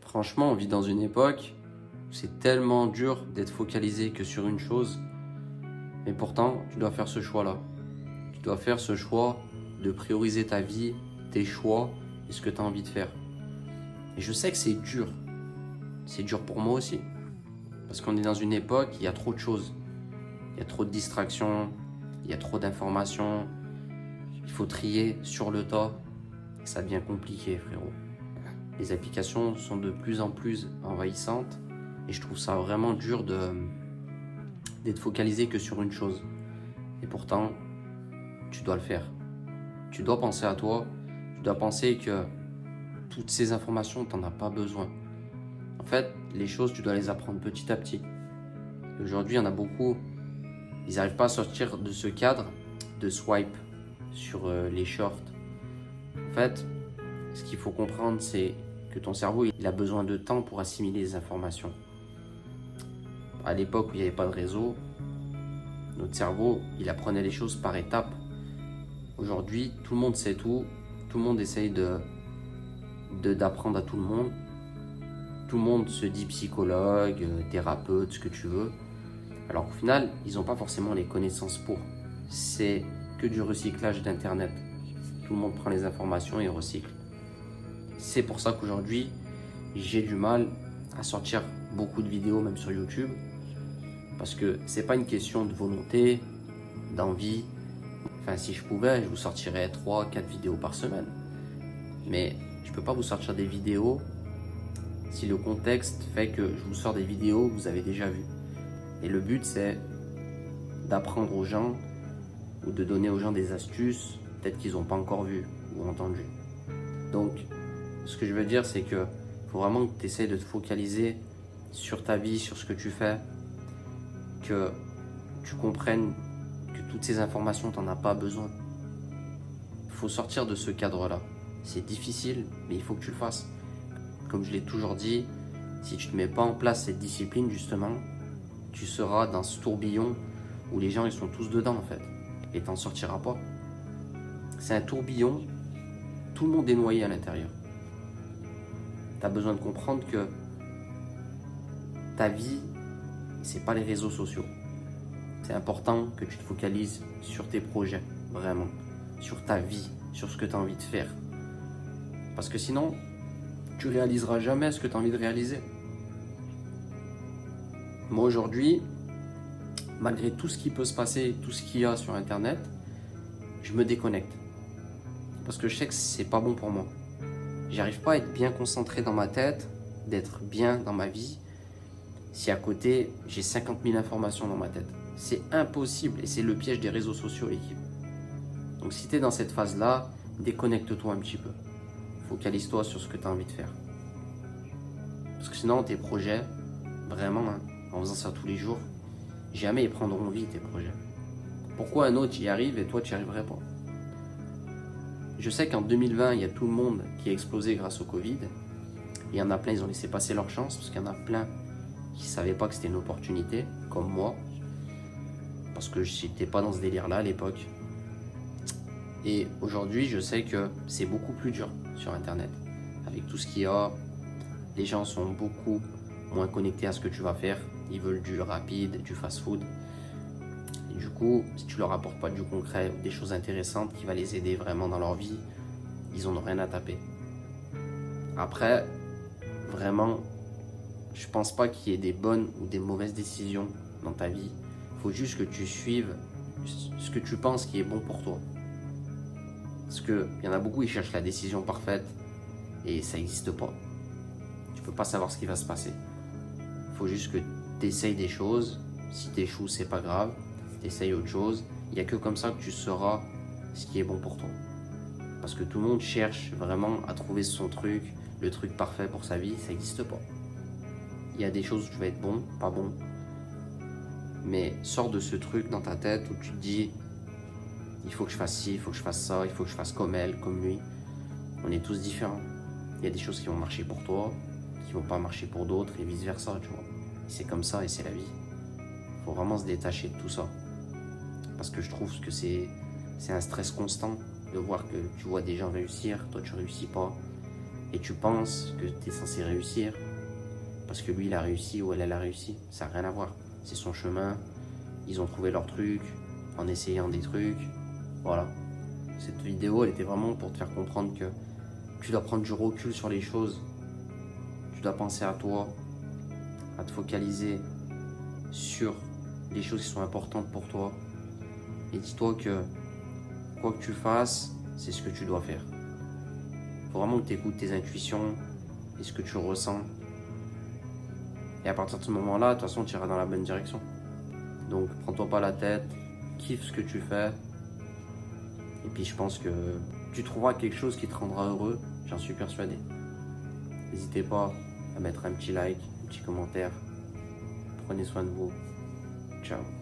Franchement, on vit dans une époque où c'est tellement dur d'être focalisé que sur une chose. Mais pourtant, tu dois faire ce choix-là. Tu dois faire ce choix de prioriser ta vie, tes choix et ce que tu as envie de faire. Et je sais que c'est dur. C'est dur pour moi aussi. Parce qu'on est dans une époque, il y a trop de choses. Il y a trop de distractions, il y a trop d'informations. Il faut trier sur le tas. Et ça devient compliqué, frérot. Les applications sont de plus en plus envahissantes. Et je trouve ça vraiment dur d'être focalisé que sur une chose. Et pourtant, tu dois le faire. Tu dois penser à toi. Tu dois penser que toutes ces informations, tu n'en as pas besoin. En fait, les choses, tu dois les apprendre petit à petit. Et aujourd'hui, il y en a beaucoup, ils n'arrivent pas à sortir de ce cadre de swipe sur les shorts. En fait, ce qu'il faut comprendre, c'est que ton cerveau, il a besoin de temps pour assimiler les informations. À l'époque où il n'y avait pas de réseau, notre cerveau, il apprenait les choses par étapes. Aujourd'hui, tout le monde sait tout. Tout le monde essaye d'apprendre à tout le monde. Tout le monde se dit psychologue, thérapeute, ce que tu veux. Alors qu'au final, ils n'ont pas forcément les connaissances pour. C'est que du recyclage d'Internet. Tout le monde prend les informations et recycle. C'est pour ça qu'aujourd'hui, j'ai du mal à sortir beaucoup de vidéos, même sur YouTube. Parce que c'est pas une question de volonté, d'envie. Enfin, si je pouvais, je vous sortirais 3-4 vidéos par semaine. Mais je peux pas vous sortir des vidéos si le contexte fait que je vous sors des vidéos que vous avez déjà vues. Et le but, c'est d'apprendre aux gens ou de donner aux gens des astuces, peut-être qu'ils n'ont pas encore vues ou entendues. Donc, ce que je veux dire, c'est que faut vraiment que tu essaies de te focaliser sur ta vie, sur ce que tu fais, que tu comprennes que toutes ces informations, tu n'en as pas besoin. Il faut sortir de ce cadre-là. C'est difficile, mais il faut que tu le fasses. Comme je l'ai toujours dit, si tu ne mets pas en place cette discipline, justement, tu seras dans ce tourbillon où les gens ils sont tous dedans en fait. Et tu n'en sortiras pas. C'est un tourbillon, tout le monde est noyé à l'intérieur. Tu as besoin de comprendre que ta vie, c'est pas les réseaux sociaux. C'est important que tu te focalises sur tes projets, vraiment. Sur ta vie, sur ce que tu as envie de faire. Parce que sinon, tu réaliseras jamais ce que tu as envie de réaliser. Moi aujourd'hui, malgré tout ce qui peut se passer, tout ce qu'il y a sur Internet, je me déconnecte. Parce que je sais que c'est pas bon pour moi. J'arrive pas à être bien concentré dans ma tête, d'être bien dans ma vie, si à côté j'ai 50 000 informations dans ma tête. C'est impossible et c'est le piège des réseaux sociaux, équipe. Donc si tu es dans cette phase-là, déconnecte-toi un petit peu. Focalise-toi sur ce que tu as envie de faire. Parce que sinon, tes projets, vraiment, en faisant ça tous les jours, jamais ils prendront vie, tes projets. Pourquoi un autre y arrive et toi, tu n'y arriverais pas? Je sais qu'en 2020, il y a tout le monde qui a explosé grâce au Covid. Il y en a plein, ils ont laissé passer leur chance parce qu'il y en a plein qui ne savaient pas que c'était une opportunité, comme moi. Parce que je n'étais pas dans ce délire-là à l'époque. Et aujourd'hui, je sais que c'est beaucoup plus dur sur Internet. Avec tout ce qu'il y a, les gens sont beaucoup moins connectés à ce que tu vas faire. Ils veulent du rapide, du fast-food. Et du coup, si tu leur apportes pas du concret, des choses intéressantes qui va les aider vraiment dans leur vie, ils n'en ont rien à taper. Après, vraiment, je pense pas qu'il y ait des bonnes ou des mauvaises décisions dans ta vie. Il faut juste que tu suives ce que tu penses qui est bon pour toi. Parce qu'il y en a beaucoup, ils cherchent la décision parfaite et ça n'existe pas. Tu peux pas savoir ce qui va se passer. Il faut juste que tu essayes des choses. Si tu échoues, c'est pas grave. Tu essayes autre chose. Il n'y a que comme ça que tu sauras ce qui est bon pour toi. Parce que tout le monde cherche vraiment à trouver son truc, le truc parfait pour sa vie. Ça n'existe pas. Il y a des choses où tu vas être bon, pas bon. Mais sors de ce truc dans ta tête où tu te dis il faut que je fasse ci, il faut que je fasse ça, il faut que je fasse comme elle, comme lui. On est tous différents. Il y a des choses qui vont marcher pour toi, qui vont pas marcher pour d'autres et vice versa, tu vois. C'est comme ça et c'est la vie. Il faut vraiment se détacher de tout ça. Parce que je trouve que c'est un stress constant de voir que tu vois des gens réussir, toi tu réussis pas. et tu penses que tu es censé réussir parce que lui il a réussi ou elle a réussi. Ça n'a rien à voir. C'est son chemin. Ils ont trouvé leur truc en essayant des trucs. Voilà. Cette vidéo, elle était vraiment pour te faire comprendre que tu dois prendre du recul sur les choses. Tu dois penser à toi, à te focaliser sur les choses qui sont importantes pour toi. Et dis-toi que quoi que tu fasses, c'est ce que tu dois faire. Il faut vraiment que tu écoutes tes intuitions et ce que tu ressens. Et à partir de ce moment-là, de toute façon, tu iras dans la bonne direction. Donc, prends-toi pas la tête, kiffe ce que tu fais. Et puis, je pense que tu trouveras quelque chose qui te rendra heureux, j'en suis persuadé. N'hésitez pas à mettre un petit like, un petit commentaire. Prenez soin de vous. Ciao.